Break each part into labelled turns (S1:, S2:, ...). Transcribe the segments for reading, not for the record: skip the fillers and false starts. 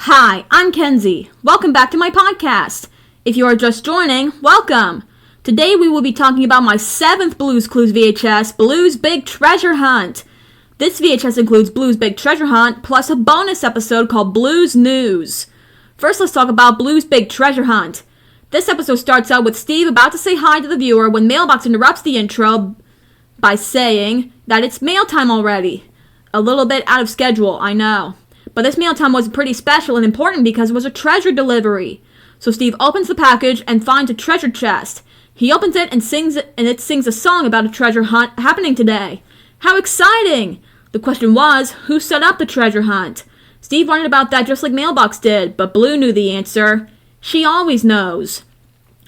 S1: Hi, I'm Kenzie. Welcome back to my podcast. If you are just joining, welcome. Today we will be talking about my 7th Blue's Clues VHS, Blue's Big Treasure Hunt. This VHS includes Blue's Big Treasure Hunt plus a bonus episode called Blue's News. First, let's talk about Blue's Big Treasure Hunt. This episode starts out with Steve about to say hi to the viewer when Mailbox interrupts the intro by saying that it's mail time already. A little bit out of schedule, I know. But this mail time was pretty special and important because it was a treasure delivery. So Steve opens the package and finds a treasure chest. He opens it and it sings a song about a treasure hunt happening today. How exciting! The question was, who set up the treasure hunt? Steve wondered about that just like Mailbox did, but Blue knew the answer. She always knows.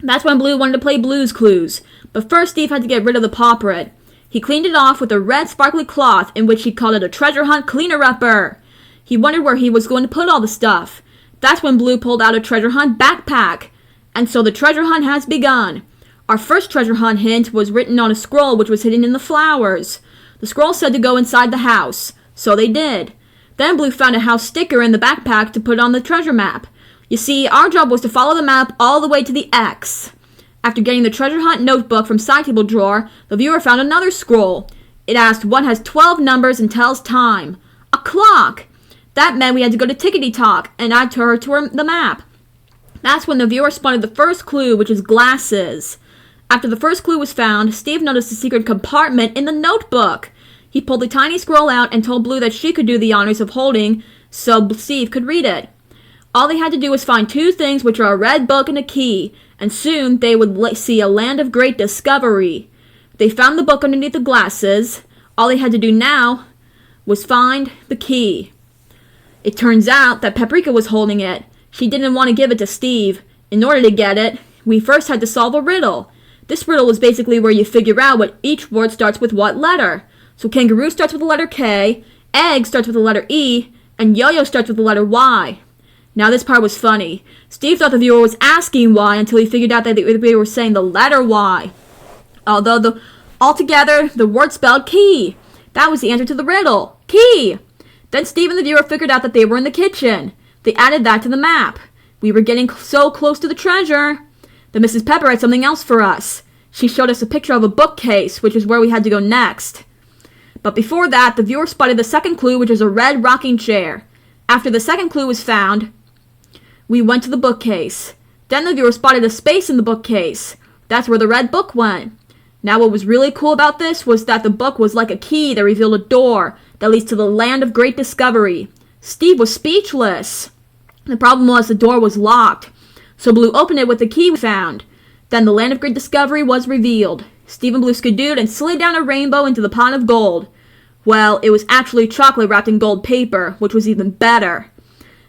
S1: That's when Blue wanted to play Blue's Clues. But first Steve had to get rid of the paw print. He cleaned it off with a red sparkly cloth in which he called it a treasure hunt cleaner-upper. He wondered where he was going to put all the stuff. That's when Blue pulled out a treasure hunt backpack. And so the treasure hunt has begun. Our first treasure hunt hint was written on a scroll which was hidden in the flowers. The scroll said to go inside the house. So they did. Then Blue found a house sticker in the backpack to put on the treasure map. You see, our job was to follow the map all the way to the X. After getting the treasure hunt notebook from side table drawer, the viewer found another scroll. It asked what has 12 numbers and tells time. A clock! That meant we had to go to Tickety Talk and add to the map. That's when the viewer spotted the first clue, which is glasses. After the first clue was found, Steve noticed a secret compartment in the notebook. He pulled the tiny scroll out and told Blue that she could do the honors of holding so Steve could read it. All they had to do was find two things, which are a red book and a key, and soon they would see a land of great discovery. They found the book underneath the glasses. All they had to do now was find the key. It turns out that Paprika was holding it. She didn't want to give it to Steve. In order to get it, we first had to solve a riddle. This riddle is basically where you figure out what each word starts with what letter. So kangaroo starts with the letter K, egg starts with the letter E, and yo-yo starts with the letter Y. Now this part was funny. Steve thought the viewer was asking why until he figured out that they were saying the letter Y. Although altogether, the word spelled key. That was the answer to the riddle. Key! Then Steve and the viewer figured out that they were in the kitchen. They added that to the map. We were getting so close to the treasure. Then Mrs. Pepper had something else for us. She showed us a picture of a bookcase, which is where we had to go next. But before that, the viewer spotted the second clue, which is a red rocking chair. After the second clue was found, we went to the bookcase. Then the viewer spotted a space in the bookcase. That's where the red book went. Now what was really cool about this was that the book was like a key that revealed a door that leads to the land of great discovery. Steve was speechless. The problem was the door was locked. So Blue opened it with the key we found. Then the land of great discovery was revealed. Steve and Blue skidooed and slid down a rainbow into the pot of gold. Well, it was actually chocolate wrapped in gold paper, which was even better.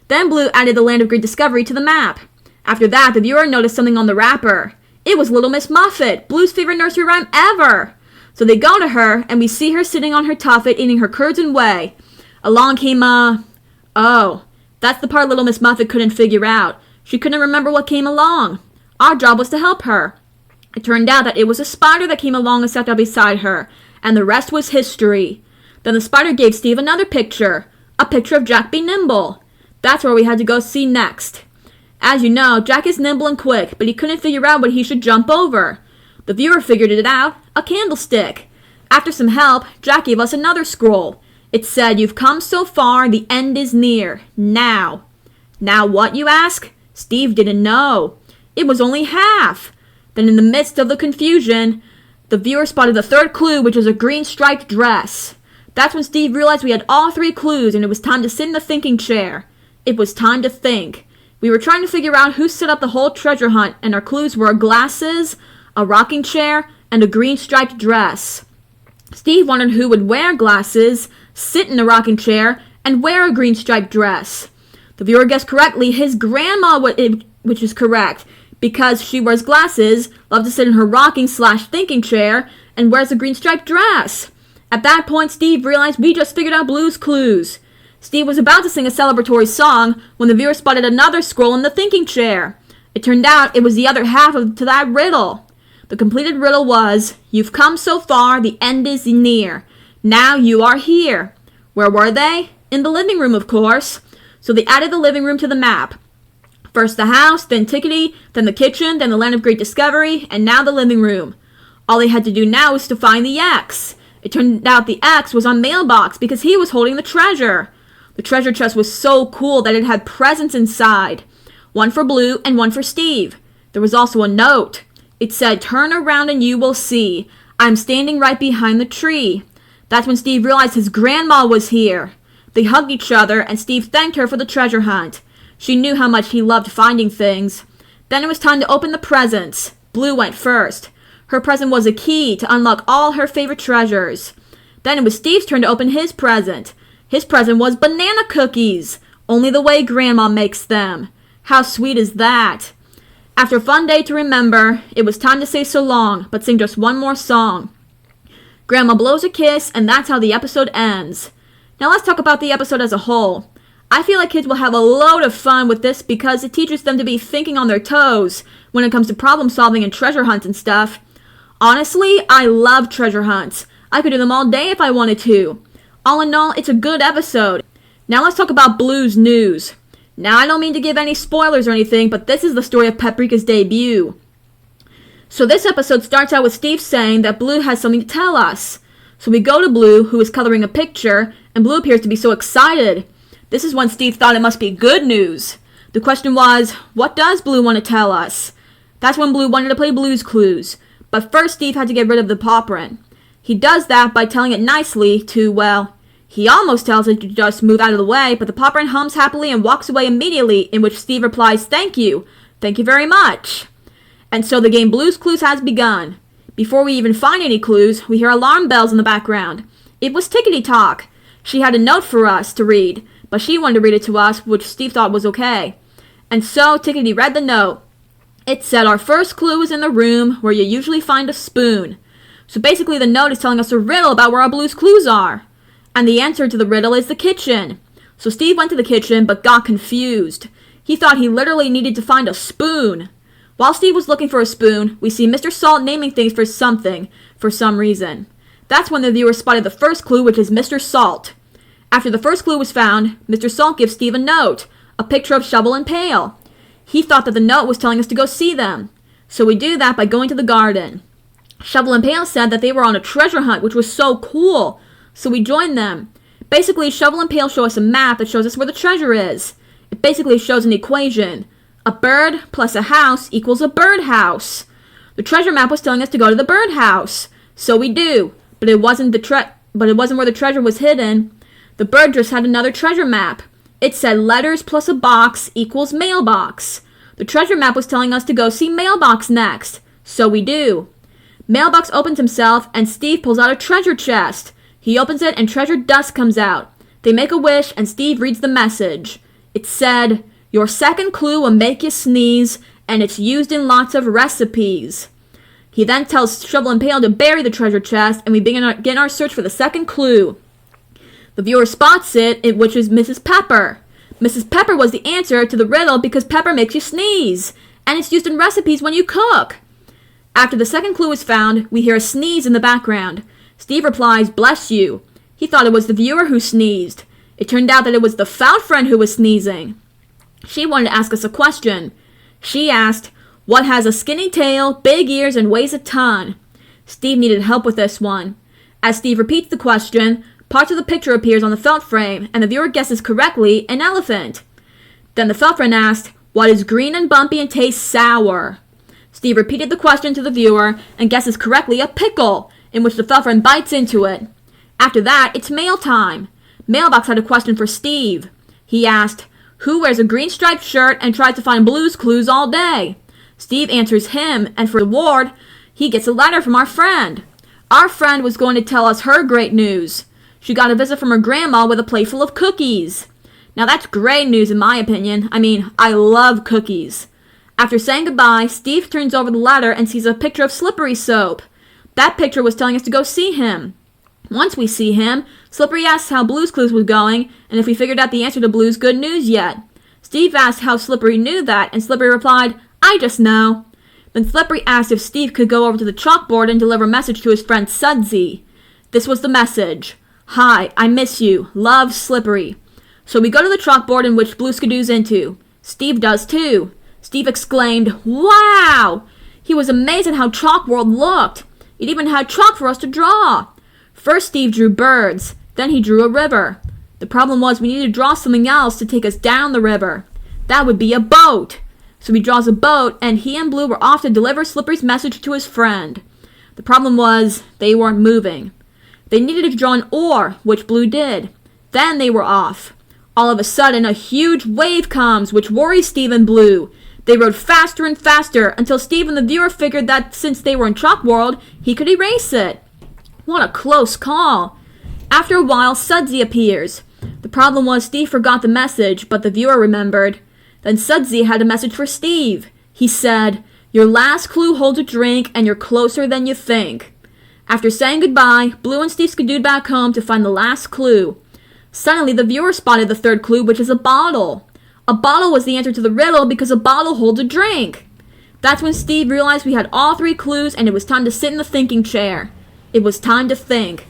S1: Then Blue added the land of great discovery to the map. After that, the viewer noticed something on the wrapper. It was Little Miss Muffet, Blue's favorite nursery rhyme ever. So they go to her, and we see her sitting on her tuffet eating her curds and whey. Along came oh, that's the part Little Miss Muffet couldn't figure out. She couldn't remember what came along. Our job was to help her. It turned out that it was a spider that came along and sat down beside her, and the rest was history. Then the spider gave Steve another picture, a picture of Jack Be Nimble. That's where we had to go see next. As you know, Jack is nimble and quick, but he couldn't figure out what he should jump over. The viewer figured it out, a candlestick. After some help, Jack gave us another scroll. It said, "You've come so far, the end is near. Now." Now what, you ask? Steve didn't know. It was only half. Then in the midst of the confusion, the viewer spotted the third clue, which was a green striped dress. That's when Steve realized we had all three clues and it was time to sit in the thinking chair. It was time to think. We were trying to figure out who set up the whole treasure hunt, and our clues were glasses, a rocking chair, and a green striped dress. Steve wondered who would wear glasses, sit in a rocking chair, and wear a green striped dress. The viewer guessed correctly, his grandma, which is correct, because she wears glasses, loves to sit in her rocking/thinking chair, and wears a green striped dress. At that point, Steve realized we just figured out Blue's Clues. Steve was about to sing a celebratory song when the viewer spotted another scroll in the thinking chair. It turned out it was the other half to that riddle. The completed riddle was, "You've come so far, the end is near. Now you are here." Where were they? In the living room, of course. So they added the living room to the map. First the house, then Tickety, then the kitchen, then the land of great discovery, and now the living room. All they had to do now was to find the X. It turned out the X was on Mailbox because he was holding the treasure. The treasure chest was so cool that it had presents inside. One for Blue and one for Steve. There was also a note. It said, "Turn around and you will see. I'm standing right behind the tree." That's when Steve realized his grandma was here. They hugged each other and Steve thanked her for the treasure hunt. She knew how much he loved finding things. Then it was time to open the presents. Blue went first. Her present was a key to unlock all her favorite treasures. Then it was Steve's turn to open his present. His present was banana cookies, only the way Grandma makes them. How sweet is that? After a fun day to remember, it was time to say so long, but sing just one more song. Grandma blows a kiss, and that's how the episode ends. Now let's talk about the episode as a whole. I feel like kids will have a load of fun with this because it teaches them to be thinking on their toes when it comes to problem solving and treasure hunts and stuff. Honestly, I love treasure hunts. I could do them all day if I wanted to. All in all, it's a good episode. Now let's talk about Blue's news. Now I don't mean to give any spoilers or anything, but this is the story of Paprika's debut. So this episode starts out with Steve saying that Blue has something to tell us. So we go to Blue, who is coloring a picture, and Blue appears to be so excited. This is when Steve thought it must be good news. The question was, what does Blue want to tell us? That's when Blue wanted to play Blue's Clues. But first Steve had to get rid of the paw print. He does that by telling it nicely to, well, he almost tells it to just move out of the way, but the paw print hums happily and walks away immediately, in which Steve replies, "Thank you. Thank you very much." And so the game Blue's Clues has begun. Before we even find any clues, we hear alarm bells in the background. It was Tickety Talk. She had a note for us to read, but she wanted to read it to us, which Steve thought was okay. And so Tickety read the note. It said, "Our first clue is in the room where you usually find a spoon." So basically the note is telling us a riddle about where our Blue's Clues are. And the answer to the riddle is the kitchen. So Steve went to the kitchen but got confused. He thought he literally needed to find a spoon. While Steve was looking for a spoon, we see Mr. Salt naming things for something, for some reason. That's when the viewer spotted the first clue, which is Mr. Salt. After the first clue was found, Mr. Salt gives Steve a note, a picture of Shovel and Pail. He thought that the note was telling us to go see them. So we do that by going to the garden. Shovel and Pail said that they were on a treasure hunt, which was so cool. So we joined them. Basically, Shovel and Pail show us a map that shows us where the treasure is. It basically shows an equation. A bird plus a house equals a birdhouse. The treasure map was telling us to go to the birdhouse. So we do. But it wasn't where the treasure was hidden. The bird just had another treasure map. It said letters plus a box equals mailbox. The treasure map was telling us to go see Mailbox next. So we do. Mailbox opens himself and Steve pulls out a treasure chest. He opens it and treasure dust comes out. They make a wish and Steve reads the message. It said, "Your second clue will make you sneeze, and it's used in lots of recipes." He then tells Shovel and Pail to bury the treasure chest, and we begin our search for the second clue. The viewer spots it, which is Mrs. Pepper. Mrs. Pepper was the answer to the riddle because pepper makes you sneeze, and it's used in recipes when you cook. After the second clue is found, we hear a sneeze in the background. Steve replies, "Bless you." He thought it was the viewer who sneezed. It turned out that it was the foul friend who was sneezing. She wanted to ask us a question. She asked, "What has a skinny tail, big ears, and weighs a ton?" Steve needed help with this one. As Steve repeats the question, parts of the picture appears on the felt frame, and the viewer guesses correctly, an elephant. Then the felt friend asked, "What is green and bumpy and tastes sour?" Steve repeated the question to the viewer and guesses correctly, a pickle, in which the felt friend bites into it. After that, it's mail time. Mailbox had a question for Steve. He asked, "Who wears a green striped shirt and tries to find Blue's Clues all day?" Steve answers him, and for reward, he gets a letter from our friend. Our friend was going to tell us her great news. She got a visit from her grandma with a plate full of cookies. Now that's great news in my opinion. I love cookies. After saying goodbye, Steve turns over the letter and sees a picture of Slippery Soap. That picture was telling us to go see him. Once we see him, Slippery asks how Blue's Clues was going and if we figured out the answer to Blue's good news yet. Steve asked how Slippery knew that, and Slippery replied, "I just know." Then Slippery asked if Steve could go over to the chalkboard and deliver a message to his friend Sudsy. This was the message. "Hi, I miss you. Love, Slippery." So we go to the chalkboard in which Blue Skidoo's into. Steve does too. Steve exclaimed, "Wow!" He was amazed at how Chalk World looked. It even had chalk for us to draw. First Steve drew birds, then he drew a river. The problem was we needed to draw something else to take us down the river. That would be a boat. So he draws a boat, and he and Blue were off to deliver Slippery's message to his friend. The problem was they weren't moving. They needed to draw an oar, which Blue did. Then they were off. All of a sudden, a huge wave comes, which worries Steve and Blue. They rode faster and faster until Steve and the viewer figured that since they were in Chalk World, he could erase it. What a close call. After a while, Sudsy appears. The problem was Steve forgot the message, but the viewer remembered. Then Sudsy had a message for Steve. He said, "Your last clue holds a drink, and you're closer than you think." After saying goodbye, Blue and Steve skidooed back home to find the last clue. Suddenly, the viewer spotted the third clue, which is a bottle. A bottle was the answer to the riddle because a bottle holds a drink. That's when Steve realized we had all 3 clues, and it was time to sit in the thinking chair. It was time to think.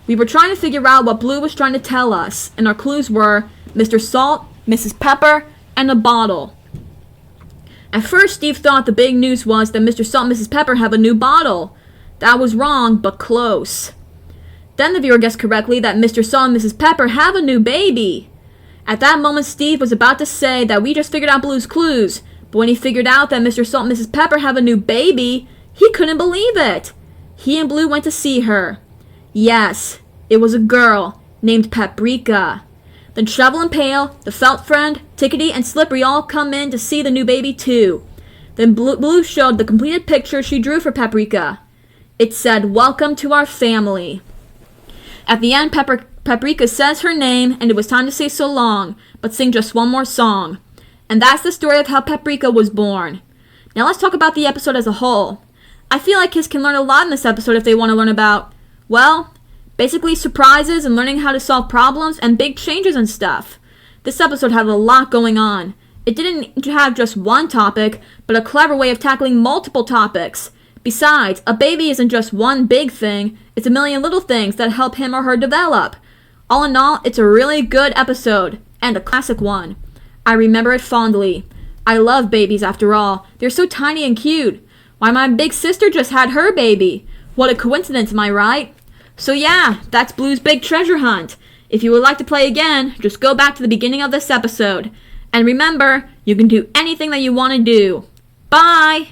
S1: We were trying to figure out what Blue was trying to tell us, and our clues were Mr. Salt, Mrs. Pepper, and a bottle. At first, Steve thought the big news was that Mr. Salt and Mrs. Pepper have a new bottle. That was wrong, but close. Then the viewer guessed correctly that Mr. Salt and Mrs. Pepper have a new baby. At that moment, Steve was about to say that we just figured out Blue's clues, but when he figured out that Mr. Salt and Mrs. Pepper have a new baby, he couldn't believe it. He and Blue went to see her. Yes, it was a girl named Paprika. Then Shovel and Pail, the Felt Friend, Tickety, and Slippery all come in to see the new baby too. Then Blue showed the completed picture she drew for Paprika. It said, "Welcome to our family." At the end, Paprika says her name, and it was time to say so long, but sing just one more song. And that's the story of how Paprika was born. Now let's talk about the episode as a whole. I feel like kids can learn a lot in this episode if they want to learn about, well, basically surprises and learning how to solve problems and big changes and stuff. This episode had a lot going on. It didn't have just one topic, but a clever way of tackling multiple topics. Besides, a baby isn't just one big thing, it's a million little things that help him or her develop. All in all, it's a really good episode, and a classic one. I remember it fondly. I love babies after all. They're so tiny and cute. Why, my big sister just had her baby. What a coincidence, am I right? So yeah, that's Blue's Big Treasure Hunt. If you would like to play again, just go back to the beginning of this episode. And remember, you can do anything that you want to do. Bye!